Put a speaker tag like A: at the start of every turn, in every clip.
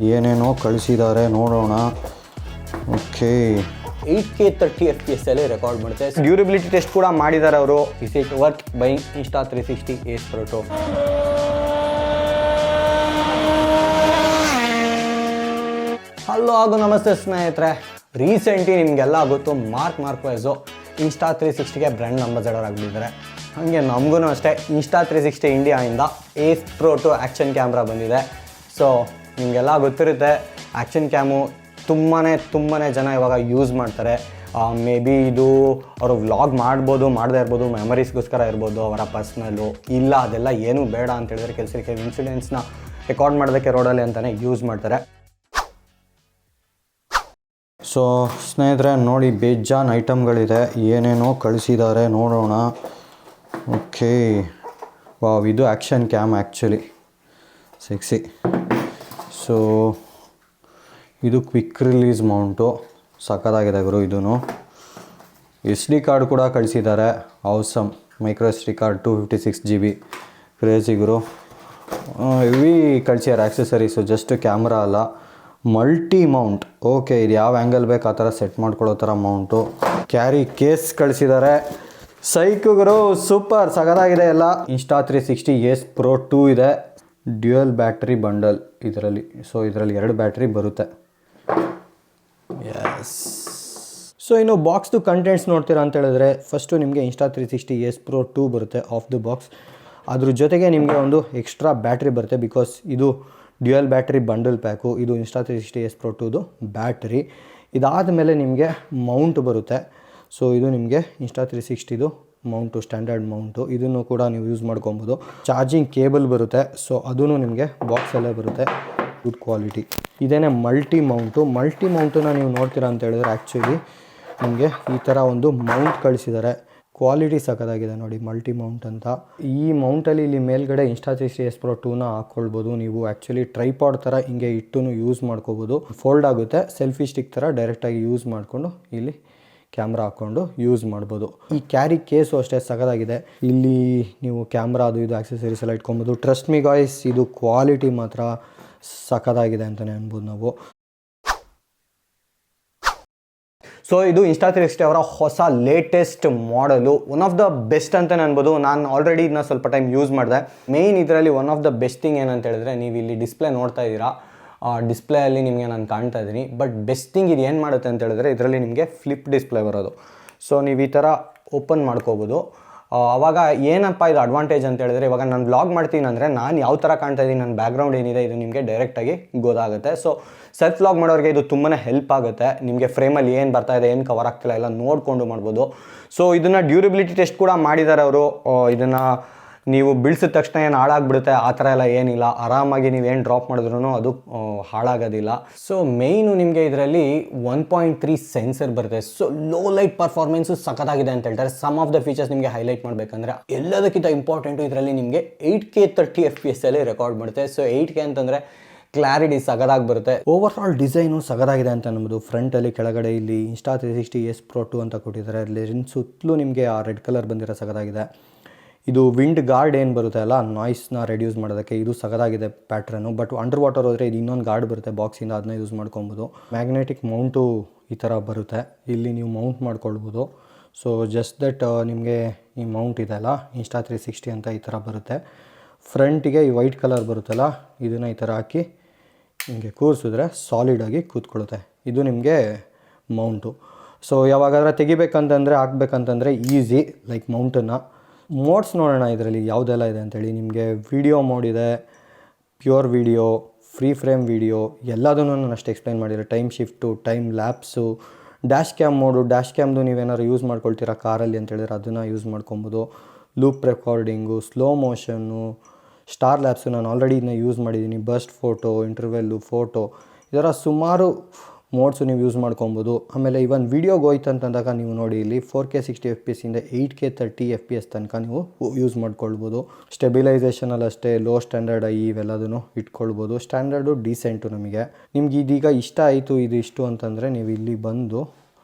A: ಏನೇನೋ ಕಳಿಸಿದ್ದಾರೆ ನೋಡೋಣ. ಓಕೆ,
B: 8K 30 FPS ಅಲ್ಲಿ ರೆಕಾರ್ಡ್ ಮಾಡುತ್ತೆ. ಡ್ಯೂರಬಿಲಿಟಿ ಟೆಸ್ಟ್ ಕೂಡ ಮಾಡಿದ್ದಾರೆ ಅವರು. Is it worth buying Insta360 Ace Pro 2? Hello ಹಾಗೂ ನಮಸ್ತೆ ಸ್ನೇಹಿತರೆ. ರೀಸೆಂಟ್ಲಿ ನಿಮಗೆಲ್ಲ ಗೊತ್ತು, ಮಾರ್ಕ್ ಮಾರ್ಕ್ವೆಜು Insta360ಗೆ ಬ್ರ್ಯಾಂಡ್ ಅಂಬಾಸಡರ್ ಆಗಿದ್ದಾರೆ. ಹಾಗೆ ನಮಗೂ ಅಷ್ಟೇ Insta360 ಇಂಡಿಯಾಯಿಂದ Ace Pro 2 action camera ಬಂದಿದೆ. ಸೊ ನಿಮಗೆಲ್ಲ ಗೊತ್ತಿರುತ್ತೆ, ಆ್ಯಕ್ಷನ್ ಕ್ಯಾಮು ತುಂಬಾ ಜನ ಇವಾಗ ಯೂಸ್ ಮಾಡ್ತಾರೆ. ಮೇ ಬಿ ಇದು ಅವರು ವ್ಲಾಗ್ ಮಾಡ್ಬೋದು, ಮಾಡದೇ ಇರ್ಬೋದು, ಮೆಮರೀಸ್ಗೋಸ್ಕರ ಇರ್ಬೋದು, ಅವರ ಪರ್ಸ್ನಲ್ಲು. ಇಲ್ಲ, ಅದೆಲ್ಲ ಏನೂ ಬೇಡ ಅಂತ ಹೇಳಿದ್ರೆ ಕೆಲಸಕ್ಕೆ ಇನ್ಸಿಡೆಂಟ್ಸ್ನ ರೆಕಾರ್ಡ್ ಮಾಡೋದಕ್ಕೆ ರೋಡಲ್ಲಿ ಅಂತಲೇ ಯೂಸ್ ಮಾಡ್ತಾರೆ.
A: ಸೊ ಸ್ನೇಹಿತರೆ ನೋಡಿ, ಬೇಜಾನ್ ಐಟಮ್ಗಳಿದೆ, ಏನೇನೋ ಕಳಿಸಿದ್ದಾರೆ ನೋಡೋಣ. ಓಕೆ, ವಾವ್, ಇದು action cam actually sexy. So ಇದು ಕ್ವಿಕ್ ರಿಲೀಸ್ ಮೌಂಟು, ಸಕ್ಕತ್ತಾಗಿದೆ ಗುರು. ಇದೂ SD ಕಾರ್ಡ್ ಕೂಡ ಕಳಿಸಿದ್ದಾರೆ. Awesome micro SD card 256 GB. Crazy ಗುರು. ಹೆವಿ ಕಳಿಸಿದ್ದಾರೆ ಆ್ಯಕ್ಸೆಸರೀಸು, ಜಸ್ಟ್ ಕ್ಯಾಮ್ರಾ ಅಲ್ಲ, ಮಲ್ಟಿ ಮೌಂಟ್. ಓಕೆ, ಇದು ಯಾವ ಆ್ಯಂಗಲ್ ಬೇಕು ಆ ಥರ ಸೆಟ್ ಮಾಡ್ಕೊಳ್ಳೋ ಥರ ಮೌಂಟು. ಕ್ಯಾರಿ ಕೇಸ್ ಕಳಿಸಿದ್ದಾರೆ. ಸೈಕು ಗುರು, ಸೂಪರ್ ಸಗದಾಗಿದೆ ಎಲ್ಲ. Insta360 Ace Pro 2 ಇದೆ. ಡ್ಯುಯಲ್ ಬ್ಯಾಟ್ರಿ ಬಂಡಲ್ ಇದರಲ್ಲಿ. ಸೊ ಇದರಲ್ಲಿ 2 ಬ್ಯಾಟ್ರಿ ಬರುತ್ತೆ. ಎಸ್. ಸೊ ಇನ್ನು ಬಾಕ್ಸ್ದು ಕಂಟೆಂಟ್ಸ್ ನೋಡ್ತೀರಾ ಅಂತ ಹೇಳಿದ್ರೆ, ಫಸ್ಟು ನಿಮಗೆ Insta360 Ace Pro 2 ಬರುತ್ತೆ ಆಫ್ ದ ಬಾಕ್ಸ್. ಅದ್ರ ಜೊತೆಗೆ ನಿಮಗೆ ಒಂದು ಎಕ್ಸ್ಟ್ರಾ ಬ್ಯಾಟ್ರಿ ಬರುತ್ತೆ, ಬಿಕಾಸ್ ಇದು ಡ್ಯುಯಲ್ ಬ್ಯಾಟ್ರಿ ಬಂಡಲ್ ಪ್ಯಾಕು. ಇದು Insta360 Ace Pro 2ದು ಬ್ಯಾಟ್ರಿ. ಇದಾದ ಮೇಲೆ ನಿಮಗೆ ಮೌಂಟ್ ಬರುತ್ತೆ. ಸೊ ಇದು ನಿಮಗೆ Insta360ದು ಮೌಂಟು, ಸ್ಟ್ಯಾಂಡರ್ಡ್ ಮೌಂಟು. ಇದನ್ನು ಕೂಡ ನೀವು ಯೂಸ್ ಮಾಡ್ಕೊಬೋದು. ಚಾರ್ಜಿಂಗ್ ಕೇಬಲ್ ಬರುತ್ತೆ. ಸೊ ಅದೂ ನಿಮಗೆ ಬಾಕ್ಸಲ್ಲೇ ಬರುತ್ತೆ. Good quality. ಇದೇನೇ ಮಲ್ಟಿ ಮೌಂಟನ್ನ ನೀವು ನೋಡ್ತೀರಾ ಅಂತ ಹೇಳಿದ್ರೆ, ಆ್ಯಕ್ಚುಲಿ ನಿಮಗೆ ಈ ಥರ ಒಂದು ಮೌಂಟ್ ಕಳಿಸಿದ್ದಾರೆ. ಕ್ವಾಲಿಟಿ ಸಕ್ಕತ್ತಾಗಿದೆ ನೋಡಿ, ಮಲ್ಟಿ ಮೌಂಟ್ ಅಂತ. ಈ ಮೌಂಟಲ್ಲಿ ಇಲ್ಲಿ ಮೇಲ್ಗಡೆ Insta360 Ace Pro 2ನ ಹಾಕ್ಕೊಳ್ಬೋದು ನೀವು. ಆ್ಯಕ್ಚುಲಿ ಟ್ರೈಪಾಡ್ ಥರ ಹಿಂಗೆ ಇಟ್ಟು ಯೂಸ್ ಮಾಡ್ಕೋಬೋದು. ಫೋಲ್ಡ್ ಆಗುತ್ತೆ, ಸೆಲ್ಫಿ ಸ್ಟಿಕ್ ಥರ ಡೈರೆಕ್ಟಾಗಿ ಯೂಸ್ ಮಾಡಿಕೊಂಡು ಇಲ್ಲಿ ಕ್ಯಾಮ್ರಾ ಹಾಕ್ಕೊಂಡು ಯೂಸ್ ಮಾಡ್ಬೋದು. ಈ ಕ್ಯಾರಿ ಕೇಸು ಅಷ್ಟೇ ಸಕ್ಕತ್ತಾಗಿದೆ. ಇಲ್ಲಿ ನೀವು ಕ್ಯಾಮ್ರಾ ಅದು ಇದು ಆಕ್ಸೆಸರೀಸ್ ಎಲ್ಲ ಇಟ್ಕೊಬೋದು. ಟ್ರಸ್ಟ್ ಮಿ ಗಾಯ್ಸ್, ಇದು ಕ್ವಾಲಿಟಿ ಮಾತ್ರ ಸಕ್ಕತ್ತಾಗಿದೆ ಅಂತಲೇ ಅನ್ಬೋದು ನಾವು.
B: ಸೊ ಇದು Insta360 ಅವರ ಹೊಸ latest ಮಾಡೆಲು, one of the best ಅಂತಲೇ ಅನ್ಬೋದು. ನಾನು ಆಲ್ರೆಡಿ ಇದನ್ನ ಸ್ವಲ್ಪ ಟೈಮ್ ಯೂಸ್ ಮಾಡಿದೆ. ಮೇಯ್ನ್ ಇದರಲ್ಲಿ one of the best thing ಏನಂತ ಹೇಳಿದ್ರೆ, ನೀವು ಇಲ್ಲಿ ಡಿಸ್ಪ್ಲೇ ನೋಡ್ತಾ ಇದ್ದೀರಾ, ಡಿಸ್ಪ್ಲೇಯಲ್ಲಿ ನಿಮಗೆ ನಾನು ಕಾಣ್ತಾ ಇದ್ದೀನಿ. ಬಟ್ ಬೆಸ್ಟ್ ಥಿಂಗ್ ಇದು ಏನು ಮಾಡುತ್ತೆ ಅಂತ ಹೇಳಿದ್ರೆ, ಇದರಲ್ಲಿ ನಿಮಗೆ ಫ್ಲಿಪ್ ಡಿಸ್ಪ್ಲೇ ಬರೋದು. ಸೊ ನೀವು ಈ ಥರ ಓಪನ್ ಮಾಡ್ಕೋಬೋದು. ಆವಾಗ ಏನಪ್ಪ ಇದು ಅಡ್ವಾಂಟೇಜ್ ಅಂತ ಹೇಳಿದ್ರೆ, ಇವಾಗ ನಾನು ವ್ಲಾಗ್ ಮಾಡ್ತೀನಿ ಅಂದರೆ ನಾನು ಯಾವ ಥರ ಕಾಣ್ತಾ ಇದ್ದೀನಿ, ನನ್ನ ಬ್ಯಾಕ್ಗ್ರೌಂಡ್ ಏನಿದೆ, ಇದು ನಿಮಗೆ ಡೈರೆಕ್ಟಾಗಿ ಗೊತ್ತಾಗುತ್ತೆ. ಸೊ ಸೆಲ್ಫ್ ವ್ಲಾಗ್ ಮಾಡೋರಿಗೆ ಇದು ತುಂಬಾ ಹೆಲ್ಪ್ ಆಗುತ್ತೆ. ನಿಮಗೆ ಫ್ರೇಮಲ್ಲಿ ಏನು ಬರ್ತಾ ಇದೆ, ಏನು ಕವರ್ ಆಗ್ತಿಲ್ಲ ಎಲ್ಲ ನೋಡಿಕೊಂಡು ಮಾಡ್ಬೋದು. ಸೊ ಇದನ್ನು ಡ್ಯೂರಬಿಲಿಟಿ ಟೆಸ್ಟ್ ಕೂಡ ಮಾಡಿದ್ದಾರೆ ಅವರು. ಇದನ್ನು ನೀವು ಬಿಡಿಸಿದ ತಕ್ಷಣ ಏನು ಹಾಳಾಗ್ಬಿಡುತ್ತೆ ಆ ಥರ ಎಲ್ಲ ಏನಿಲ್ಲ. ಆರಾಮಾಗಿ ನೀವೇನು ಡ್ರಾಪ್ ಮಾಡಿದ್ರೂ ಅದು ಹಾಳಾಗೋದಿಲ್ಲ. ಸೊ ಮೇಯ್ನು ನಿಮಗೆ ಇದರಲ್ಲಿ 1.3 ಸೆನ್ಸರ್ ಬರುತ್ತೆ. ಸೊ ಲೋ ಲೈಟ್ ಪರ್ಫಾರ್ಮೆನ್ಸು ಸಖತ್ತಾಗಿದೆ ಅಂತ ಹೇಳ್ತಾರೆ. ಸಮ್ ಆಫ್ ದ ಫೀಚರ್ಸ್ ನಿಮಗೆ ಹೈಲೈಟ್ ಮಾಡಬೇಕಂದ್ರೆ, ಎಲ್ಲದಕ್ಕಿಂತ ಇಂಪಾರ್ಟೆಂಟು ಇದರಲ್ಲಿ ನಿಮಗೆ 8K 30 FPS ಅಲ್ಲಿ ರೆಕಾರ್ಡ್ ಮಾಡುತ್ತೆ. ಸೊ 8K ಅಂತಂದರೆ ಕ್ಲಾರಿಟಿ ಸಗದಾಗಿ ಬರುತ್ತೆ. ಓವರ್ ಆಲ್ ಡಿಸೈನು ಸಗದಾಗಿದೆ ಅಂತ ಅನ್ಬೋದು. ಫ್ರಂಟಲ್ಲಿ ಕೆಳಗಡೆ ಇಲ್ಲಿ Insta360 Ace Pro 2 ಅಂತ ಕೊಟ್ಟಿದ್ದಾರೆ. ಲೆನ್ಸ್ ಸುತ್ತಲೂ ನಿಮಗೆ ಆ ರೆಡ್ ಕಲರ್ ಬಂದಿರೋ ಸಗದಾಗಿದೆ. ಇದು ವಿಂಡ್ ಗಾರ್ಡ್ ಏನು ಬರುತ್ತೆ ಅಲ್ಲ, ನಾಯ್ಸ್ನ ರೆಡ್ಯೂಸ್ ಮಾಡೋದಕ್ಕೆ, ಇದು ಸಗದಾಗಿದೆ ಪ್ಯಾಟ್ರನು. ಬಟ್ ಅಂಡರ್ ವಾಟರ್ ಹೋದರೆ ಇದು ಇನ್ನೊಂದು ಗಾರ್ಡ್ ಬರುತ್ತೆ ಬಾಕ್ಸಿಂದ, ಅದನ್ನ ಯೂಸ್ ಮಾಡ್ಕೊಬೋದು. ಮ್ಯಾಗ್ನೆಟಿಕ್ ಮೌಂಟು ಈ ಥರ ಬರುತ್ತೆ, ಇಲ್ಲಿ ನೀವು ಮೌಂಟ್ ಮಾಡ್ಕೊಳ್ಬೋದು. ಸೊ ಜಸ್ಟ್ ದಟ್ ನಿಮಗೆ ಈ ಮೌಂಟ್ ಇದೆ ಅಲ್ಲ, Insta360 ಅಂತ ಈ ಥರ ಬರುತ್ತೆ. ಫ್ರಂಟಿಗೆ ಈ ವೈಟ್ ಕಲರ್ ಬರುತ್ತಲ್ಲ, ಇದನ್ನು ಈ ಥರ ಹಾಕಿ ಹಿಂಗೆ ಕೂರಿಸಿದ್ರೆ ಸಾಲಿಡಾಗಿ ಕೂತ್ಕೊಳ್ಳುತ್ತೆ. ಇದು ನಿಮಗೆ ಮೌಂಟು. ಸೊ ಯಾವಾಗಾದ್ರೆ ತೆಗಿಬೇಕಂತಂದರೆ, ಹಾಕ್ಬೇಕಂತಂದರೆ ಈಸಿ, ಲೈಕ್ ಮೌಂಟನ್ನು. ಮೋಡ್ಸ್ ನೋಡೋಣ ಇದರಲ್ಲಿ ಯಾವುದೆಲ್ಲ ಇದೆ ಅಂತೇಳಿ. ನಿಮಗೆ ವಿಡಿಯೋ ಮೋಡ್ ಇದೆ, pure video, free frame video, ಎಲ್ಲದನ್ನು ನಾನು ಅಷ್ಟು ಎಕ್ಸ್ಪ್ಲೈನ್ ಮಾಡಿದರೆ. Time shift, time lapse, dash cam mode. Dash ಕ್ಯಾಮ್ದು ನೀವೇನಾದ್ರು ಯೂಸ್ ಮಾಡ್ಕೊಳ್ತೀರಾ ಕಾರಲ್ಲಿ ಅಂತೇಳಿದ್ರೆ ಅದನ್ನು ಯೂಸ್ ಮಾಡ್ಕೊಬೋದು. Loop recording, slow motion, star lapse ನಾನು ಆಲ್ರೆಡಿ ಇದನ್ನ ಯೂಸ್ ಮಾಡಿದ್ದೀನಿ. ಬರ್ಸ್ಟ್ ಫೋಟೋ, ಇಂಟರ್ವೆಲ್ಲು, ಫೋಟೋ, ಈ ಥರ ಸುಮಾರು ಮೋಡ್ಸು ನೀವು ಯೂಸ್ ಮಾಡ್ಕೊಬೋದು. ಆಮೇಲೆ ಇವನ್ ವೀಡಿಯೋಗೆ ಹೋಯ್ತು ಅಂತಂದಾಗ ನೀವು ನೋಡಿ ಇಲ್ಲಿ 4K 60 FPS ಇಂದ 8K 30 FPS ತನಕ ನೀವು ಯೂಸ್ ಮಾಡ್ಕೊಳ್ಬೋದು. ಸ್ಟೆಬಿಲೈಸೇಷನಲ್ಲಿ ಅಷ್ಟೇ ಲೋ ಸ್ಟ್ಯಾಂಡರ್ಡ್ ಇವೆಲ್ಲದನ್ನು ಇಟ್ಕೊಳ್ಬೋದು. ಸ್ಟ್ಯಾಂಡರ್ಡು ಡೀಸೆಂಟು ನಮಗೆ. ನಿಮ್ಗೆ ಇದೀಗ ಇಷ್ಟ ಆಯಿತು ಇದು ಇಷ್ಟು ಅಂತಂದರೆ, ನೀವು ಇಲ್ಲಿ ಬಂದು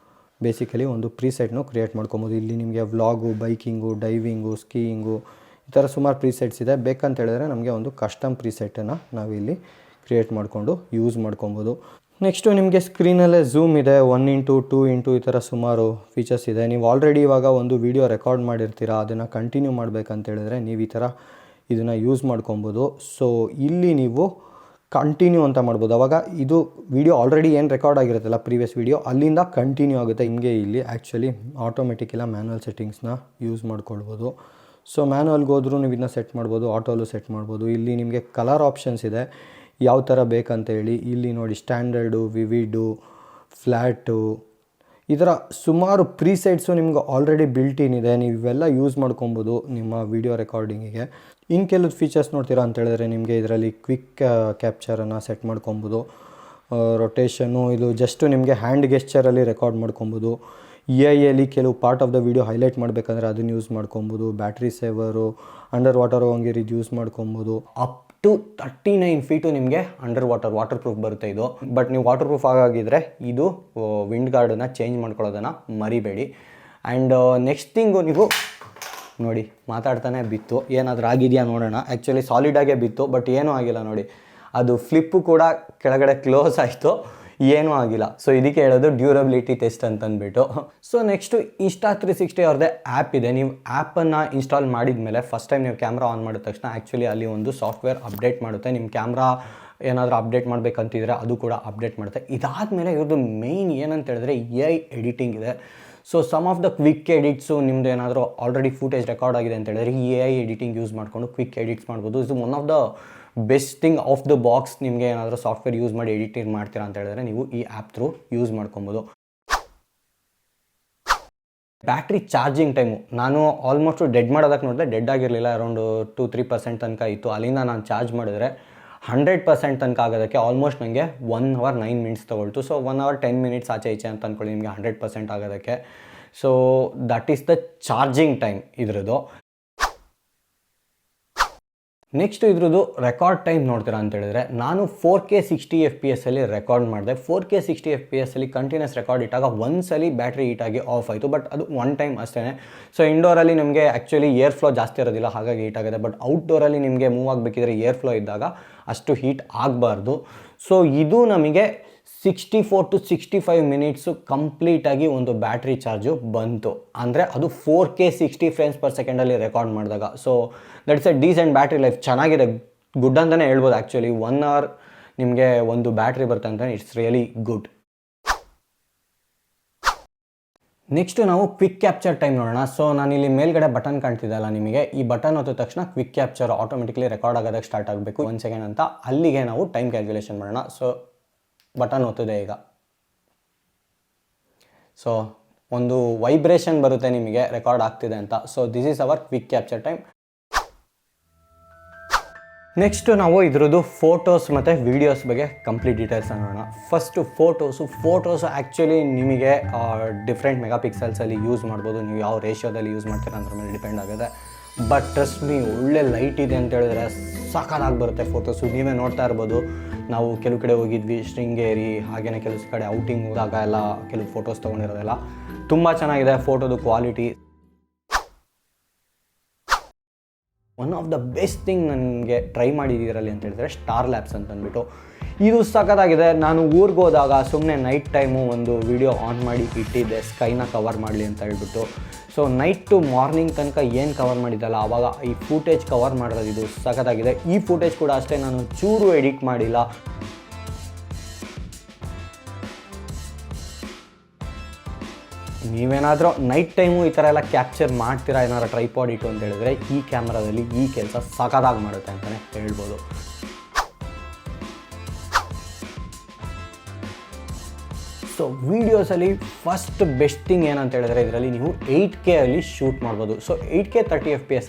B: ಬೇಸಿಕಲಿ ಒಂದು ಪ್ರೀಸೆಟ್ನು ಕ್ರಿಯೇಟ್ ಮಾಡ್ಕೊಬೋದು. ಇಲ್ಲಿ ನಿಮಗೆ ವ್ಲಾಗು, ಬೈಕಿಂಗು, ಡೈವಿಂಗು, ಸ್ಕೀಯಿಂಗು, ಈ ಥರ ಸುಮಾರು ಪ್ರೀಸೆಟ್ಸ್ ಇದೆ. ಬೇಕಂತ ಹೇಳಿದ್ರೆ ನಮಗೆ ಒಂದು ಕಸ್ಟಮ್ ಪ್ರೀಸೆಟನ್ನು ನಾವಿಲ್ಲಿ
A: ಕ್ರಿಯೇಟ್ ಮಾಡಿಕೊಂಡು ಯೂಸ್ ಮಾಡ್ಕೊಬೋದು. ನೆಕ್ಸ್ಟು ನಿಮಗೆ ಸ್ಕ್ರೀನಲ್ಲೇ ಝೂಮ್ ಇದೆ, 1x 2x ಈ ಥರ ಸುಮಾರು ಫೀಚರ್ಸ್ ಇದೆ. ನೀವು ಆಲ್ರೆಡಿ ಇವಾಗ ಒಂದು ವೀಡಿಯೋ ರೆಕಾರ್ಡ್ ಮಾಡಿರ್ತೀರಾ, ಅದನ್ನು ಕಂಟಿನ್ಯೂ ಮಾಡಬೇಕಂತೇಳಿದ್ರೆ ನೀವು ಈ ಥರ ಇದನ್ನು ಯೂಸ್ ಮಾಡ್ಕೊಬೋದು. ಸೊ ಇಲ್ಲಿ ನೀವು ಕಂಟಿನ್ಯೂ ಅಂತ ಮಾಡ್ಬೋದು. ಅವಾಗ ಇದು ವಿಡಿಯೋ ಆಲ್ರೆಡಿ ಏನು ರೆಕಾರ್ಡ್ ಆಗಿರುತ್ತಲ್ಲ ಪ್ರೀವಿಯಸ್ ವಿಡಿಯೋ, ಅಲ್ಲಿಂದ ಕಂಟಿನ್ಯೂ ಆಗುತ್ತೆ. ನಿಮಗೆ ಇಲ್ಲಿ ಆ್ಯಕ್ಚುಲಿ ಆಟೋಮೆಟಿಕ್ ಇಲ್ಲ ಮ್ಯಾನ್ಯಲ್ ಸೆಟ್ಟಿಂಗ್ಸ್ನ ಯೂಸ್ ಮಾಡ್ಕೊಳ್ಬೋದು. ಸೊ ಮ್ಯಾನ್ಯಲ್ಗೆ ಹೋದ್ರೂ ನೀವು ಇದನ್ನ ಸೆಟ್ ಮಾಡ್ಬೋದು, ಆಟೋಲು ಸೆಟ್ ಮಾಡ್ಬೋದು. ಇಲ್ಲಿ ನಿಮಗೆ ಕಲರ್ ಆಪ್ಷನ್ಸ್ ಇದೆ, ಯಾವ ಥರ ಬೇಕಂತೇಳಿ. ಇಲ್ಲಿ ನೋಡಿ ಸ್ಟ್ಯಾಂಡರ್ಡು, ವಿವಿಡು, ಫ್ಲ್ಯಾಟು, ಈ ಥರ ಸುಮಾರು ಪ್ರೀಸೆಟ್ಸು ನಿಮ್ಗೆ ಆಲ್ರೆಡಿ ಬಿಲ್ಟ್ ಇನ್ ಇದೆ. ನೀವು ಇವೆಲ್ಲ ಯೂಸ್ ಮಾಡ್ಕೊಬೋದು ನಿಮ್ಮ ವಿಡಿಯೋ ರೆಕಾರ್ಡಿಂಗಿಗೆ. ಇನ್ನು ಕೆಲವು ಫೀಚರ್ಸ್ ನೋಡ್ತೀರಾ ಅಂತೇಳಿದ್ರೆ ನಿಮಗೆ ಇದರಲ್ಲಿ ಕ್ವಿಕ್ ಕ್ಯಾಪ್ಚರನ್ನು ಸೆಟ್ ಮಾಡ್ಕೊಬೋದು. ರೊಟೇಷನ್ನು, ಇದು ಜಸ್ಟು ನಿಮಗೆ ಹ್ಯಾಂಡ್ ಗೆಸ್ಚರಲ್ಲಿ ರೆಕಾರ್ಡ್ ಮಾಡ್ಕೊಬೋದು. AI ಕೆಲವು part of the video highlight ಮಾಡಬೇಕಂದ್ರೆ ಅದನ್ನು ಯೂಸ್ ಮಾಡ್ಕೊಬೋದು. ಬ್ಯಾಟ್ರಿ ಸೇವರು, ಅಂಡರ್ ವಾಟರ್ ಹಂಗೆ ಇದು ಯೂಸ್ ಮಾಡ್ಕೊಬೋದು. ಅಪ್ ಟು 39 ಫೀಟು ನಿಮಗೆ ಅಂಡರ್ ವಾಟರ್ ಪ್ರೂಫ್ ಬರುತ್ತೆ ಇದು. ಬಟ್ ನೀವು ವಾಟರ್ ಪ್ರೂಫ್ ಆಗಿದ್ದರೆ ಇದು ವಿಂಡ್ ಗಾರ್ಡನ್ನು ಚೇಂಜ್ ಮಾಡ್ಕೊಳ್ಳೋದನ್ನು ಮರಿಬೇಡಿ. ಆ್ಯಂಡ್ ನೆಕ್ಸ್ಟ್ ಥಿಂಗು, ನೀವು ನೋಡಿ ಮಾತಾಡ್ತಾನೆ ಬಿತ್ತು, ಏನಾದರೂ ಆಗಿದೆಯಾ ನೋಡೋಣ. ಆ್ಯಕ್ಚುಲಿ ಸಾಲಿಡಾಗೇ ಬಿತ್ತು, ಬಟ್ ಏನೂ ಆಗಿಲ್ಲ ನೋಡಿ. ಅದು ಫ್ಲಿಪ್ಪು ಕೂಡ ಕೆಳಗಡೆ ಕ್ಲೋಸ್ ಆಯಿತು, ಏನೂ ಆಗಿಲ್ಲ. ಸೊ ಇದಕ್ಕೆ ಹೇಳೋದು ಡ್ಯೂರಬಿಲಿಟಿ ಟೆಸ್ಟ್ ಅಂತಂದ್ಬಿಟ್ಟು. ಸೊ ನೆಕ್ಸ್ಟು Insta360 ಅವ್ರದ್ದೇ ಆ್ಯಪ್ ಇದೆ. ನೀವು ಆ್ಯಪನ್ನು ಇನ್ಸ್ಟಾಲ್ ಮಾಡಿದ ಮೇಲೆ ಫಸ್ಟ್ ಟೈಮ್ ನೀವು ಕ್ಯಾಮ್ರಾ ಆನ್ ಮಾಡಿದ ತಕ್ಷಣ ಆ್ಯಕ್ಚುಲಿ ಅಲ್ಲಿ ಒಂದು ಸಾಫ್ಟ್ವೇರ್ ಅಪ್ಡೇಟ್ ಮಾಡುತ್ತೆ. ನಿಮ್ಮ ಕ್ಯಾಮ್ರಾ ಏನಾದರೂ ಅಪ್ಡೇಟ್ ಮಾಡಬೇಕಂತಿದ್ರೆ ಅದು ಕೂಡ ಅಪ್ಡೇಟ್ ಮಾಡುತ್ತೆ. ಇದಾದಮೇಲೆ ಇವ್ರದ್ದು ಮೇಯ್ನ್ ಏನಂತ ಹೇಳಿದ್ರೆ AI ಎಡಿಟಿಂಗ್ ಇದೆ. So some of the quick edits, ನಿಮ್ಮದು ಏನಾದರೂ ಆಲ್ರೆಡಿ ಫೂಟೇಜ್ ರೆಕಾರ್ಡ್ ಆಗಿದೆ ಅಂತ ಹೇಳಿದ್ರೆ AI ಎಡಿಟಿಂಗ್ ಯೂಸ್ ಮಾಡಿಕೊಂಡು ಕ್ವಿಕ್ ಎಡಿಟ್ಸ್ ಮಾಡ್ಬೋದು. ಇದು one of the best thing of the box. ನಿಮಗೆ ಏನಾದರೂ ಸಾಫ್ಟ್ವೇರ್ ಯೂಸ್ ಮಾಡಿ ಎಡಿಟಿಂಗ್ ಮಾಡ್ತೀರಾ ಅಂತ ಹೇಳಿದ್ರೆ ನೀವು ಈ ಆ್ಯಪ್ ಥ್ರೂ ಯೂಸ್ ಮಾಡ್ಕೊಬೋದು. ಬ್ಯಾಟ್ರಿ ಚಾರ್ಜಿಂಗ್ ಟೈಮು ನಾನು ಆಲ್ಮೋಸ್ಟ್ ಡೆಡ್ ಮಾಡೋದಕ್ಕೆ ನೋಡಿದೆ, ಡೆಡ್ ಆಗಿರಲಿಲ್ಲ, ಅರೌಂಡ್ 2-3% ತನಕ ಇತ್ತು. ಅಲ್ಲಿಂದ ನಾನು ಚಾರ್ಜ್ ಮಾಡಿದ್ರೆ 100% ತನಕ ಆಗೋದಕ್ಕೆ ಆಲ್ಮೋಸ್ಟ್ ನನಗೆ 1 hour 9 minutes ತೊಗೊಳ್ತು. ಸೊ 1 hour 10 minutes ಆಚೆ ಈಚೆ ಅಂತ ಅಂದ್ಕೊಳ್ಳಿ ನಿಮಗೆ 100% ಆಗೋದಕ್ಕೆ. So that is the charging time ಇದ್ರದ್ದು. ನೆಕ್ಸ್ಟ್ ಇದ್ರದ್ದು ರೆಕಾರ್ಡ್ ಟೈಮ್ ನೋಡ್ತೀರಾ ಅಂತ ಹೇಳಿದ್ರೆ, ನಾನು 4K 60 FPS ರೆಕಾರ್ಡ್ ಮಾಡಿದೆ. 4K 60 FPS ಕಂಟಿನ್ಯೂಸ್ ರೆಕಾರ್ಡ್ ಇಟ್ಟಾಗ ಒಂದ್ಸಲಿ ಬ್ಯಾಟ್ರಿ ಹೀಟಾಗಿ ಆಫ್ ಆಯಿತು, ಬಟ್ ಅದು ಒನ್ ಟೈಮ್ ಅಷ್ಟೇ. ಸೊ ಇಂಡೋರಲ್ಲಿ ನಿಮಗೆ ಆ್ಯಕ್ಚುಲಿ ಏರ್ ಫ್ಲೋ ಜಾಸ್ತಿ ಇರೋದಿಲ್ಲ, ಹಾಗಾಗಿ ಹೀಟ್ ಆಗುತ್ತೆ. ಬಟ್ ಔಟ್ಡೋರಲ್ಲಿ ನಿಮಗೆ ಮೂವ್ ಆಗಬೇಕಿದ್ರೆ ಏರ್ ಫ್ಲೋ ಇದ್ದಾಗ ಅಷ್ಟು ಹೀಟ್ ಆಗಬಾರ್ದು. ಸೊ ಇದು ನಮಗೆ 64 to 65 minutes ಕಂಪ್ಲೀಟಾಗಿ ಒಂದು ಬ್ಯಾಟ್ರಿ ಚಾರ್ಜು ಬಂತು. ಅಂದರೆ ಅದು 4K 60 frames per second record ಮಾಡಿದಾಗ. So that's A decent battery life, ಚೆನ್ನಾಗಿದೆ, ಗುಡ್ ಅಂತಲೇ ಹೇಳ್ಬೋದು. ಆ್ಯಕ್ಚುಲಿ 1 hour ನಿಮಗೆ ಒಂದು ಬ್ಯಾಟ್ರಿ ಬರುತ್ತೆ ಅಂತ ಇಟ್ಸ್ ರಿಯಲಿ ಗುಡ್. ನೆಕ್ಸ್ಟು ನಾವು ಕ್ವಿಕ್ ಕ್ಯಾಪ್ಚರ್ ಟೈಮ್ ನೋಡೋಣ. ಸೊ ನಾನಿಲ್ಲಿ ಮೇಲ್ಗಡೆ ಬಟನ್ ಕಾಣ್ತಿದ್ದಲ್ಲ ನಿಮಗೆ, ಈ ಬಟನ್ ಹೊತ್ತ ತಕ್ಷಣ ಕ್ವಿಕ್ ಕ್ಯಾಪ್ಚರ್ ಆಟೋಮೆಟಿಕ್ಲಿ ರೆಕಾರ್ಡ್ ಆಗೋದಕ್ಕೆ ಸ್ಟಾರ್ಟ್ ಆಗಬೇಕು 1 second ಅಂತ. ಅಲ್ಲಿಗೆ ನಾವು ಟೈಮ್ ಕ್ಯಾಲ್ಕುಲೇಷನ್ ಮಾಡೋಣ. ಸೊ ಬಟನ್ ಒತ್ತಿದೆ ಈಗ. ಸೊ ಒಂದು ವೈಬ್ರೇಷನ್ ಬರುತ್ತೆ ನಿಮಗೆ ರೆಕಾರ್ಡ್ ಆಗ್ತಿದೆ ಅಂತ. So this is our quick capture time. Next ನಾವು ಇದ್ರದ್ದು ಫೋಟೋಸ್ ಮತ್ತು ವೀಡಿಯೋಸ್ ಬಗ್ಗೆ ಕಂಪ್ಲೀಟ್ ಡೀಟೇಲ್ಸ್ ನೋಡೋಣ. ಫಸ್ಟು ಫೋಟೋಸು ಆ್ಯಕ್ಚುಲಿ ನಿಮಗೆ ಡಿಫ್ರೆಂಟ್ ಮೆಗಾಪಿಕ್ಸೆಲ್ಸಲ್ಲಿ ಯೂಸ್ ಮಾಡ್ಬೋದು. ನೀವು ಯಾವ ರೇಷಿಯೋದಲ್ಲಿ ಯೂಸ್ ಮಾಡ್ತೀರಾ ಅದ್ರ ಮೇಲೆ ಡಿಪೆಂಡ್ ಆಗುತ್ತೆ. ಬಟ್ ಟ್ರಸ್ಟ್ ಮೀ, ಒಳ್ಳೆ ಲೈಟ್ ಇದೆ ಅಂತ ಹೇಳಿದ್ರೆ ಸಾಕಾಗಿ ಬರುತ್ತೆ ಫೋಟೋಸು. ನೀವೇ ನೋಡ್ತಾ ಇರ್ಬೋದು, ನಾವು ಕೆಲವು ಕಡೆ ಹೋಗಿದ್ವಿ, ಶೃಂಗೇರಿ, ಹಾಗೆಯೇ ಕೆಲವು ಕಡೆ ಔಟಿಂಗ್ ಹೋದಾಗ ಎಲ್ಲ ಕೆಲವು ಫೋಟೋಸ್ ತೊಗೊಂಡಿರೋದೆಲ್ಲ ತುಂಬ ಚೆನ್ನಾಗಿದೆ ಫೋಟೋದು quality. One of the best thing ನನಗೆ ಟ್ರೈ ಮಾಡಿದ್ದೀರಲ್ಲಿ ಅಂತ ಹೇಳಿದ್ರೆ ಸ್ಟಾರ್ ಲ್ಯಾಬ್ಸ್ ಅಂತಂದ್ಬಿಟ್ಟು ಇದು ಸಖತ್ತಾಗಿದೆ. ನಾನು ಊರಿಗೆ ಹೋದಾಗ ಸುಮ್ಮನೆ ನೈಟ್ ಟೈಮು ಒಂದು ವಿಡಿಯೋ ಆನ್ ಮಾಡಿ ಇಟ್ಟಿದ್ದೆ, ಸ್ಕೈನ ಕವರ್ ಮಾಡಲಿ ಅಂತ ಹೇಳ್ಬಿಟ್ಟು. ಸೊ ನೈಟ್ ಟು ಮಾರ್ನಿಂಗ್ ತನಕ ಏನು ಕವರ್ ಮಾಡಿದ್ದಲ್ಲ, ಆವಾಗ ಈ ಫೂಟೇಜ್ ಕವರ್ ಮಾಡೋದು ಇದು ಸಖತ್ತಾಗಿದೆ. ಈ ಫೂಟೇಜ್ ಕೂಡ ಅಷ್ಟೇ, ನಾನು ಚೂರು ಎಡಿಟ್ ಮಾಡಿಲ್ಲ. ನೀವೇನಾದರೂ ನೈಟ್ ಟೈಮು ಈ ಥರ ಎಲ್ಲ ಕ್ಯಾಪ್ಚರ್ ಮಾಡ್ತೀರಾ ಏನಾದ್ರು ಟ್ರೈಪಾಡ್ ಇಟ್ಟು ಅಂತ ಹೇಳಿದ್ರೆ ಈ ಕ್ಯಾಮ್ರಾದಲ್ಲಿ ಈ ಕೆಲಸ ಸಖತ್ತಾಗಿ ಮಾಡುತ್ತೆ ಅಂತಲೇ ಹೇಳ್ಬೋದು. ಸೊ ವೀಡಿಯೋಸಲ್ಲಿ ಫಸ್ಟ್ ಬೆಸ್ಟ್ ಥಿಂಗ್ ಏನಂತ ಹೇಳಿದ್ರೆ ಇದರಲ್ಲಿ ನೀವು 8K ಅಲ್ಲಿ ಶೂಟ್ ಮಾಡ್ಬೋದು. ಸೊ 8K 30 FPS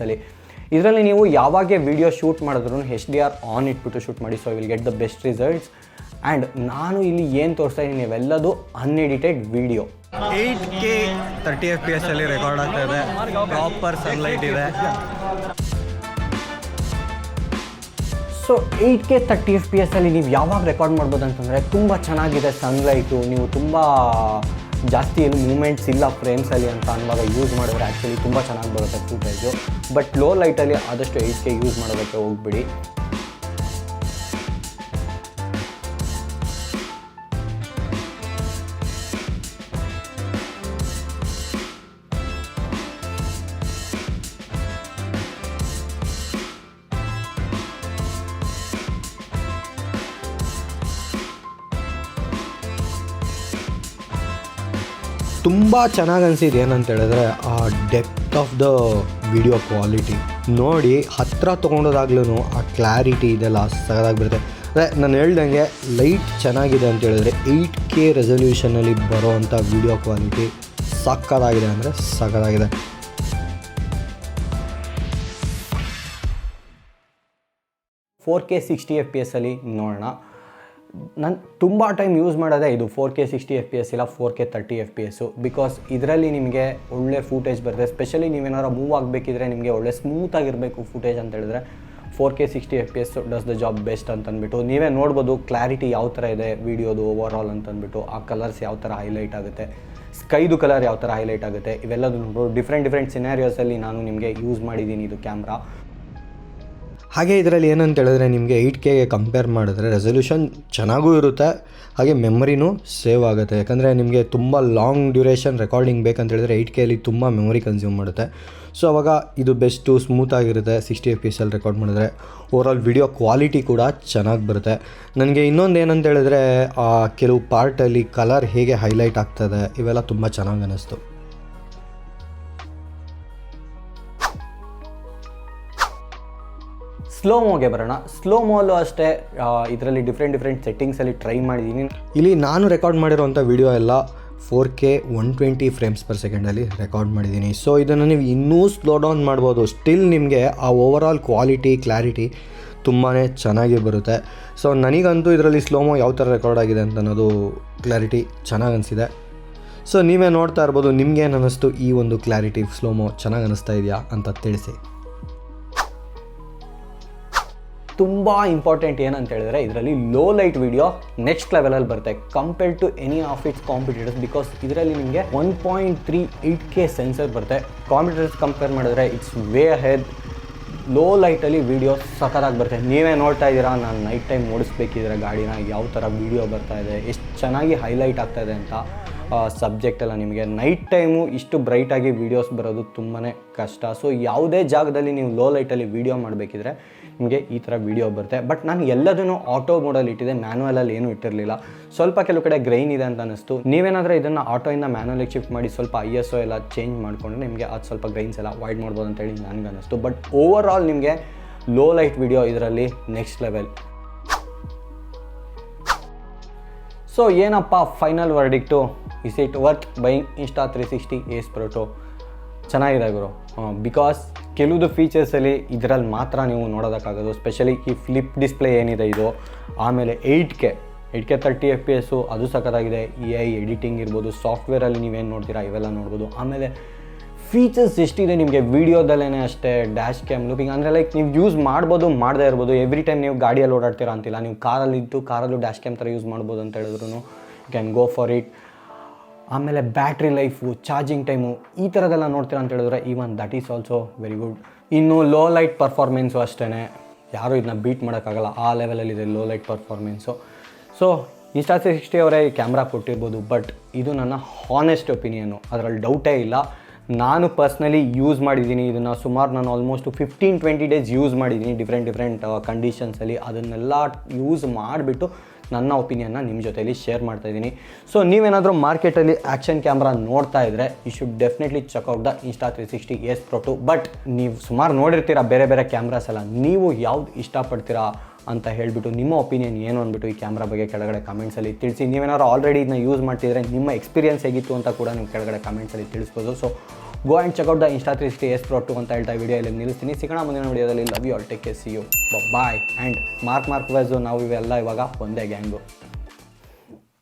A: ಇದರಲ್ಲಿ ನೀವು ಯಾವಾಗೇ ವೀಡಿಯೋ ಶೂಟ್ ಮಾಡಿದ್ರು HDR ಆನ್ ಇಟ್ಬಿಟ್ಟು ಶೂಟ್ ಮಾಡಿ. So will get the best results. And ನಾನು ಇಲ್ಲಿ ಏನು ತೋರಿಸ್ತಾ ಇದ್ದೀನಿ ಇವೆಲ್ಲದು unedited video.
B: 8K 30 FPS record ಆಗ್ತಾ ಇದೆ, ಪ್ರಾಪರ್ ಸನ್ಲೈಟ್ ಇದೆ.
A: ಸೊ 8K 30 FPS ನೀವು ಯಾವಾಗ ರೆಕಾರ್ಡ್ ಮಾಡ್ಬೋದು ಅಂತಂದರೆ ತುಂಬ ಚೆನ್ನಾಗಿದೆ ಸನ್ಲೈಟು. ನೀವು ತುಂಬ ಜಾಸ್ತಿ ಏನು ಮೂಮೆಂಟ್ಸ್ ಇಲ್ಲ ಫ್ರೇಮ್ಸಲ್ಲಿ ಅಂತ ಅನ್ನುವಾಗ ಯೂಸ್ ಮಾಡಿದ್ರೆ ಆ್ಯಕ್ಚುಲಿ ತುಂಬ ಚೆನ್ನಾಗಿ ಬರುತ್ತೆ ಫೂಟೇಜು. ಬಟ್ ಲೋ ಲೈಟಲ್ಲಿ ಆದಷ್ಟು 8K ಯೂಸ್ ಮಾಡೋದಕ್ಕೆ ಹೋಗ್ಬಿಡಿ. ತುಂಬ ಚೆನ್ನಾಗಿ ಅನಿಸಿದ್ದು ಏನಂತ ಹೇಳಿದ್ರೆ ಆ depth of the video quality ನೋಡಿ, ಹತ್ತಿರ ತೊಗೊಂಡೋದಾಗ್ಲೂ ಆ ಕ್ಲಾರಿಟಿ ಇದೆಲ್ಲ ಸಗದಾಗಿ ಬರುತ್ತೆ. ಅದೇ ನಾನು ಹೇಳ್ದಂಗೆ ಲೈಟ್ ಚೆನ್ನಾಗಿದೆ ಅಂತ ಹೇಳಿದ್ರೆ 8K ರೆಸಲ್ಯೂಷನಲ್ಲಿ ಬರೋವಂಥ ವಿಡಿಯೋ ಕ್ವಾಲಿಟಿ ಸಕ್ಕತ್ತಾಗಿದೆ ಅಂದರೆ ಸಕ್ಕತ್ತಾಗಿದೆ.
B: ಫೋರ್ ಕೆ 60 FPS ಅಲ್ಲಿ ನೋಡೋಣ. ನಾನು ತುಂಬ ಟೈಮ್ ಯೂಸ್ ಮಾಡೋದೇ ಇದು 4K 60 FPS ಇಲ್ಲ 4K 30 FPS, ಬಿಕಾಸ್ ಇದರಲ್ಲಿ ನಿಮಗೆ ಒಳ್ಳೆ ಫೂಟೇಜ್ ಬರುತ್ತೆ. ಸ್ಪೆಷಲಿ ನೀವೇನಾರು ಮೂವ್ ಆಗಬೇಕಿದ್ರೆ ನಿಮಗೆ ಒಳ್ಳೆ ಸ್ಮೂತಾಗಿರಬೇಕು ಫೂಟೇಜ್ ಅಂತ ಹೇಳಿದ್ರೆ 4K 60 FPS does the job best ಅಂತ ಅಂದ್ಬಿಟ್ಟು ನೀವೇ ನೋಡ್ಬೋದು. ಕ್ಲಾರಿಟಿ ಯಾವ ಥರ ಇದೆ ವೀಡಿಯೋದು ಓವರ್ ಆಲ್ ಅಂತ ಅಂದ್ಬಿಟ್ಟು, ಆ ಕಲರ್ಸ್ ಯಾವ ಥರ ಹೈಲೈಟ್ ಆಗುತ್ತೆ, ಸ್ಕೈದು ಕಲರ್ ಯಾವ ಥರ ಹೈಲೈಟ್ ಆಗುತ್ತೆ, ಇವೆಲ್ಲದೂ ನೋಡ್ಬೋದು. ಡಿಫ್ರೆಂಟ್ ಸಿನಾರಿಯೋಸಲ್ಲಿ ನಾನು ನಿಮಗೆ ಯೂಸ್ ಮಾಡಿದ್ದೀನಿ ಇದು ಕ್ಯಾಮ್ರಾ.
A: ಹಾಗೆ ಇದರಲ್ಲಿ ಏನಂತ ಹೇಳಿದ್ರೆ ನಿಮಗೆ 8Kಗೆ ಕಂಪೇರ್ ಮಾಡಿದ್ರೆ ರೆಸಲ್ಯೂಷನ್ ಚೆನ್ನಾಗೂ ಇರುತ್ತೆ, ಹಾಗೆ ಮೆಮೊರಿನೂ ಸೇವ್ ಆಗುತ್ತೆ. ಯಾಕಂದರೆ ನಿಮಗೆ ತುಂಬ ಲಾಂಗ್ ಡ್ಯೂರೇಷನ್ ರೆಕಾರ್ಡಿಂಗ್ ಬೇಕಂತ ಹೇಳಿದ್ರೆ 8Kಲಿ ತುಂಬ ಮೆಮೊರಿ ಕನ್ಸ್ಯೂಮ್ ಮಾಡುತ್ತೆ. ಸೊ ಅವಾಗ ಇದು ಬೆಸ್ಟು, ಸ್ಮೂತಾಗಿರುತ್ತೆ 60 FPS ರೆಕಾರ್ಡ್ ಮಾಡಿದ್ರೆ. ಓವರಾಲ್ ವಿಡಿಯೋ ಕ್ವಾಲಿಟಿ ಕೂಡ ಚೆನ್ನಾಗಿ ಬರುತ್ತೆ. ನನಗೆ ಇನ್ನೊಂದು ಏನಂತ ಹೇಳಿದ್ರೆ ಕೆಲವು ಪಾರ್ಟಲ್ಲಿ ಕಲರ್ ಹೇಗೆ ಹೈಲೈಟ್ ಆಗ್ತದೆ ಇವೆಲ್ಲ ತುಂಬ ಚೆನ್ನಾಗಿ ಅನ್ನಿಸ್ತು.
B: ಸ್ಲೋ ಮೋಗೆ ಬರೋಣ. ಸ್ಲೋ ಮೋಲು ಅಷ್ಟೇ ಇದರಲ್ಲಿ ಡಿಫ್ರೆಂಟ್ ಸೆಟ್ಟಿಂಗ್ಸಲ್ಲಿ ಟ್ರೈ ಮಾಡಿದ್ದೀನಿ.
A: ಇಲ್ಲಿ ನಾನು ರೆಕಾರ್ಡ್ ಮಾಡಿರೋಂಥ ವಿಡಿಯೋ ಎಲ್ಲ 4K 120 ಫ್ರೇಮ್ಸ್ ಪರ್ ಸೆಕೆಂಡಲ್ಲಿ ರೆಕಾರ್ಡ್ ಮಾಡಿದ್ದೀನಿ. ಸೊ ಇದನ್ನು ನೀವು ಇನ್ನೂ ಸ್ಲೋ ಡೌನ್ ಮಾಡ್ಬೋದು, ಸ್ಟಿಲ್ ನಿಮಗೆ ಆ ಓವರ್ ಆಲ್ ಕ್ವಾಲಿಟಿ ಕ್ಲಾರಿಟಿ ತುಂಬಾ ಚೆನ್ನಾಗಿ ಬರುತ್ತೆ. ಸೊ ನನಗಂತೂ ಇದರಲ್ಲಿ ಸ್ಲೋಮೋ ಯಾವ ಥರ ರೆಕಾರ್ಡ್ ಆಗಿದೆ ಅಂತ ಅನ್ನೋದು ಕ್ಲಾರಿಟಿ ಚೆನ್ನಾಗಿ ಅನಿಸಿದೆ. ಸೊ ನೀವೇ ನೋಡ್ತಾ ಇರ್ಬೋದು, ನಿಮ್ಗೇನು ಅನ್ನಿಸ್ತು ಈ ಒಂದು ಕ್ಲಾರಿಟಿ ಸ್ಲೋಮೋ ಚೆನ್ನಾಗಿ ಅನ್ನಿಸ್ತಾ ಇದೆಯಾ ಅಂತ ತಿಳಿಸಿ.
B: ತುಂಬ ಇಂಪಾರ್ಟೆಂಟ್ ಏನಂತ ಹೇಳಿದ್ರೆ ಇದರಲ್ಲಿ ಲೋ ಲೈಟ್ ವಿಡಿಯೋ ನೆಕ್ಸ್ಟ್ ಲೆವೆಲಲ್ಲಿ ಬರುತ್ತೆ compare to any of its competitors, because ಇದರಲ್ಲಿ ನಿಮಗೆ 1.38K ಸೆನ್ಸರ್ ಬರುತ್ತೆ. ಕಾಂಪಿಟೇಟರ್ಸ್ ಕಂಪೇರ್ ಮಾಡಿದ್ರೆ ಇಟ್ಸ್ ವೇ ಅಹೆಡ್. ಲೋ ಲೈಟಲ್ಲಿ ವೀಡಿಯೋ ಸಖತ್ತಾಗಿ ಬರುತ್ತೆ. ನೀವೇ ನೋಡ್ತಾ ಇದ್ದೀರಾ, ನಾನು ನೈಟ್ ಟೈಮ್ ಓಡಿಸ್ಬೇಕಿದ್ರೆ ಗಾಡಿನ ಯಾವ ಥರ ವೀಡಿಯೋ ಬರ್ತಾ ಇದೆ, ಎಷ್ಟು ಚೆನ್ನಾಗಿ ಹೈಲೈಟ್ ಆಗ್ತಾ ಇದೆ ಅಂತ. ಸಬ್ಜೆಕ್ಟ್ ಎಲ್ಲ ನಿಮಗೆ ನೈಟ್ ಟೈಮು ಇಷ್ಟು ಬ್ರೈಟಾಗಿ ವೀಡಿಯೋಸ್ ಬರೋದು ತುಂಬಾ ಕಷ್ಟ. ಸೊ ಯಾವುದೇ ಜಾಗದಲ್ಲಿ ನೀವು ಲೋ ಲೈಟಲ್ಲಿ ವೀಡಿಯೋ ಮಾಡಬೇಕಿದ್ರೆ ನಿಮಗೆ ಈ ಥರ ವೀಡಿಯೋ ಬರುತ್ತೆ. ಬಟ್ ನಾನು ಎಲ್ಲದನ್ನು ಆಟೋ ಮೋಡಲ್ಲಿ ಇಟ್ಟಿದೆ, ಮ್ಯಾನುವಲಲ್ಲಿ ಏನೂ ಇಟ್ಟಿರಲಿಲ್ಲ. ಸ್ವಲ್ಪ ಕೆಲವು ಕಡೆ ಗ್ರೈನ್ ಇದೆ ಅಂತ ಅನ್ನಿಸ್ತು. ನೀವೇನಾದರೂ ಇದನ್ನು ಆಟೋಯಿಂದ ಮ್ಯಾನುವಲಿಗೆ ಶಿಫ್ಟ್ ಮಾಡಿ ಸ್ವಲ್ಪ ISO ಎಲ್ಲ ಚೇಂಜ್ ಮಾಡಿಕೊಂಡ್ರೆ ನಿಮಗೆ ಅದು ಸ್ವಲ್ಪ ಗ್ರೈನ್ಸ್ ಎಲ್ಲ ಅವಾಯ್ಡ್ ಮಾಡ್ಬೋದು ಅಂತೇಳಿ ನನಗೆ ಅನ್ನಿಸ್ತು. ಬಟ್ ಓವರ್ ಆಲ್ ನಿಮಗೆ ಲೋ ಲೈಟ್ ವಿಡಿಯೋ ಇದರಲ್ಲಿ ನೆಕ್ಸ್ಟ್ ಲೆವೆಲ್. ಸೊ ಏನಪ್ಪ final verdict, is it worth buying Insta360 Ace Pro 2? ಚೆನ್ನಾಗಿದೆ ಗುರು, ಬಿಕಾಸ್ ಕೆಲವುದು ಫೀಚರ್ಸಲ್ಲಿ ಇದರಲ್ಲಿ ಮಾತ್ರ ನೀವು ನೋಡೋದಕ್ಕಾಗೋದು. ಸ್ಪೆಷಲಿ ಈ ಫ್ಲಿಪ್ ಡಿಸ್ಪ್ಲೇ ಏನಿದೆ ಇದು, ಆಮೇಲೆ 8K 30 FPS ಅದು ಸಖತ್ತಾಗಿದೆ. AI ಎಡಿಟಿಂಗ್ ಇರ್ಬೋದು, ಸಾಫ್ಟ್ವೇರಲ್ಲಿ ನೀವೇನು ನೋಡ್ತೀರಾ ಇವೆಲ್ಲ ನೋಡ್ಬೋದು. ಆಮೇಲೆ ಫೀಚರ್ಸ್ ಎಷ್ಟಿದೆ ನಿಮಗೆ ವೀಡಿಯೋದಲ್ಲೇ ಅಷ್ಟೇ. ಡ್ಯಾಶ್ ಕ್ಯಾಮ್ ಲೂಪಿಂಗ್ ಅಂದರೆ ಲೈಕ್ ನೀವು ಯೂಸ್ ಮಾಡ್ಬೋದು, ಮಾಡದೇ ಇರ್ಬೋದು. ಎವ್ರಿ ಟೈಮ್ ನೀವು ಗಾಡಿಯಲ್ಲಿ ಓಡಾಡ್ತೀರಾ ಅಂತಿಲ್ಲ, ನೀವು ಕಾರಲ್ಲಿದ್ದು ಕಾರಲ್ಲೂ ಡ್ಯಾಶ್ ಕ್ಯಾಮ್ ಥರ ಯೂಸ್ ಮಾಡ್ಬೋದು ಅಂತ ಹೇಳಿದ್ರು you can go for it. ಆಮೇಲೆ ಬ್ಯಾಟ್ರಿ ಲೈಫು, ಚಾರ್ಜಿಂಗ್ ಟೈಮು ಈ ಥರದ್ದೆಲ್ಲ ನೋಡ್ತೀರಾ ಅಂತ ಹೇಳಿದ್ರೆ even that is also very good. ಇನ್ನು ಲೋ ಲೈಟ್ ಪರ್ಫಾರ್ಮೆನ್ಸು ಅಷ್ಟೇ, ಯಾರೂ ಇದನ್ನ ಬೀಟ್ ಮಾಡೋಕ್ಕಾಗಲ್ಲ, ಆ ಲೆವೆಲಲ್ಲಿದೆ low light performance. So Insta360 ಅವರೇ ಈ ಕ್ಯಾಮ್ರಾ ಕೊಟ್ಟಿರ್ಬೋದು, ಬಟ್ ಇದು ನನ್ನ ಹಾನೆಸ್ಟ್ ಒಪಿನಿಯನ್ನು, ಅದರಲ್ಲಿ ಡೌಟೇ ಇಲ್ಲ. ನಾನು ಪರ್ಸ್ನಲಿ ಯೂಸ್ ಮಾಡಿದ್ದೀನಿ ಇದನ್ನು ಸುಮಾರು. ನಾನು ಆಲ್ಮೋಸ್ಟ್ 15-20 ಡೇಸ್ ಯೂಸ್ ಮಾಡಿದ್ದೀನಿ ಡಿಫ್ರೆಂಟ್ ಕಂಡೀಷನ್ಸಲ್ಲಿ. ಅದನ್ನೆಲ್ಲ ಯೂಸ್ ಮಾಡಿಬಿಟ್ಟು ನನ್ನ ಒಪಿನಿಯನ್ನ ನಿಮ್ಮ ಜೊತೆಲಿ ಶೇರ್ ಮಾಡ್ತಾಯಿದ್ದೀನಿ. ಸೊ ನೀವೇನಾದರೂ ಮಾರ್ಕೆಟಲ್ಲಿ ಆ್ಯಕ್ಷನ್ ಕ್ಯಾಮ್ರಾ ನೋಡ್ತಾ ಇದ್ದರೆ you should definitely check out the Insta360 Ace Pro 2. But ನೀವು ಸುಮಾರು ನೋಡಿರ್ತೀರ ಬೇರೆ ಕ್ಯಾಮ್ರಾಸ್ ಎಲ್ಲ, ನೀವು ಯಾವ್ದು ಇಷ್ಟಪಡ್ತೀರಾ ಅಂತ ಹೇಳಿಬಿಟ್ಟು ನಿಮ್ಮ ಒಪಿನಿಯನ್ ಏನು ಅಂದ್ಬಿಟ್ಟು ಈ ಕ್ಯಾಮ್ರಾ ಬಗ್ಗೆ ಕೆಳಗಡೆ ಕಮೆಂಟ್ಸಲ್ಲಿ ತಿಳಿಸಿ. ನೀವೇನಾದ್ರು ಆಲ್ರೆಡಿ ಇದನ್ನ ಯೂಸ್ ಮಾಡ್ತಿದ್ರೆ ನಿಮ್ಮ ಎಕ್ಸ್ಪೀರಿಯನ್ಸ್ ಹೇಗಿತ್ತು ಅಂತ ಕೂಡ ನೀವು ಕೆಳಗಡೆ ಕಮೆಂಟ್ಸಲ್ಲಿ ತಿಳಿಸ್ಬೋದು. So go and check out the Insta360 Ace Pro 2 ಅಂತ ಹೇಳ್ತಾ ವಿಡಿಯೋ ಇಲ್ಲಿ ನಿಲ್ಲಿಸ್ತೀನಿ. ಸಿಗೋಣ ಮುಂದಿನ ವಿಡಿಯೋದಲ್ಲಿ. Love you all, take care, see you, bye. And mark wise ನಾವು ಇವೆಲ್ಲ ಇವಾಗ ಒಂದೇ ಗ್ಯಾಂಗು.